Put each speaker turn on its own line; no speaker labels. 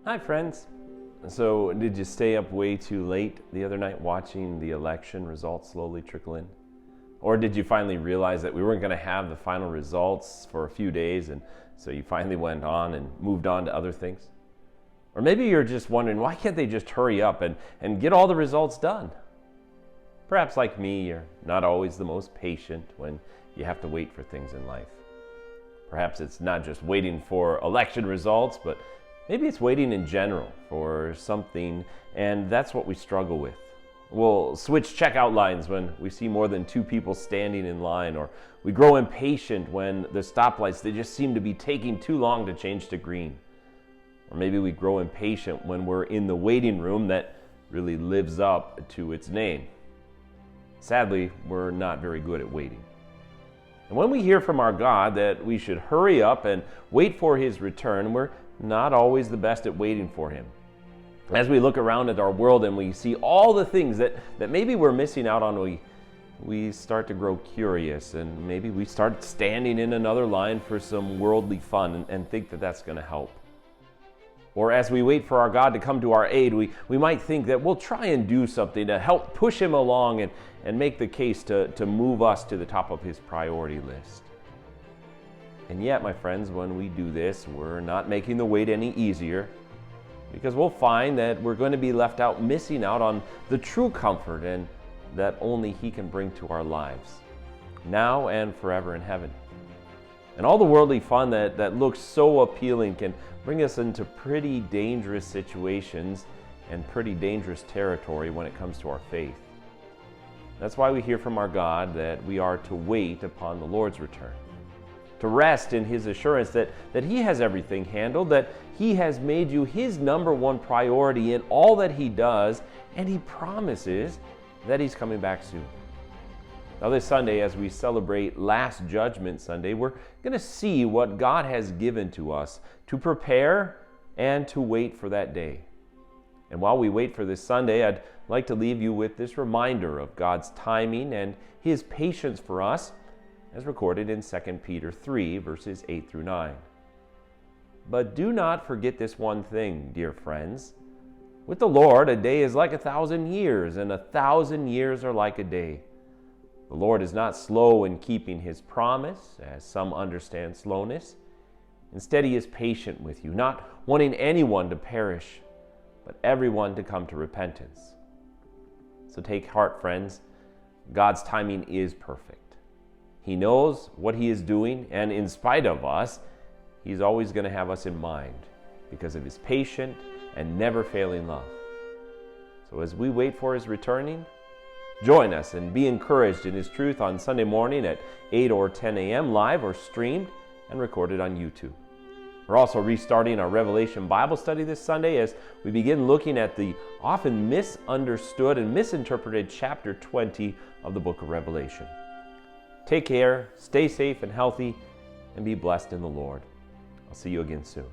Hi, friends. So, did you stay up way too late the other night watching the election results slowly trickle in? Or did you finally realize that we weren't going to have the final results for a few days, and so you finally went on and moved on to other things? Or maybe you're just wondering, why can't they just hurry up and get all the results done? Perhaps, like me, you're not always the most patient when you have to wait for things in life. Perhaps it's not just waiting for election results, but maybe it's waiting in general for something, and that's what we struggle with. We'll switch checkout lines when we see more than two people standing in line, or we grow impatient when the stoplights, they just seem to be taking too long to change to green. Or maybe we grow impatient when we're in the waiting room that really lives up to its name. Sadly, we're not very good at waiting. And when we hear from our God that we should hurry up and wait for His return, we're not always the best at waiting for Him. As we look around at our world and we see all the things that maybe we're missing out on, we start to grow curious, and maybe we start standing in another line for some worldly fun and think that that's going to help. Or as we wait for our God to come to our aid, we might think that we'll try and do something to help push Him along and make the case to move us to the top of His priority list. And yet, my friends, when we do this, we're not making the wait any easier, because we'll find that we're going to be left out, missing out on the true comfort and that only He can bring to our lives, now and forever in heaven. And all the worldly fun that looks so appealing can bring us into pretty dangerous situations and pretty dangerous territory when it comes to our faith. That's why we hear from our God that we are to wait upon the Lord's return, to rest in His assurance that He has everything handled, that He has made you His number one priority in all that He does, and He promises that He's coming back soon. Now this Sunday, as we celebrate Last Judgment Sunday, we're going to see what God has given to us to prepare and to wait for that day. And while we wait for this Sunday, I'd like to leave you with this reminder of God's timing and His patience for us, as recorded in 2 Peter 3, verses 8 through 9. But do not forget this one thing, dear friends. With the Lord, a day is like 1,000 years, and 1,000 years are like a day. The Lord is not slow in keeping His promise, as some understand slowness. Instead, He is patient with you, not wanting anyone to perish, but everyone to come to repentance. So take heart, friends. God's timing is perfect. He knows what He is doing, and in spite of us, He's always going to have us in mind because of His patient and never failing love. So as we wait for His returning, join us and be encouraged in His truth on Sunday morning at 8 or 10 a.m. live or streamed and recorded on YouTube. We're also restarting our Revelation Bible study this Sunday as we begin looking at the often misunderstood and misinterpreted chapter 20 of the book of Revelation. Take care, stay safe and healthy, and be blessed in the Lord. I'll see you again soon.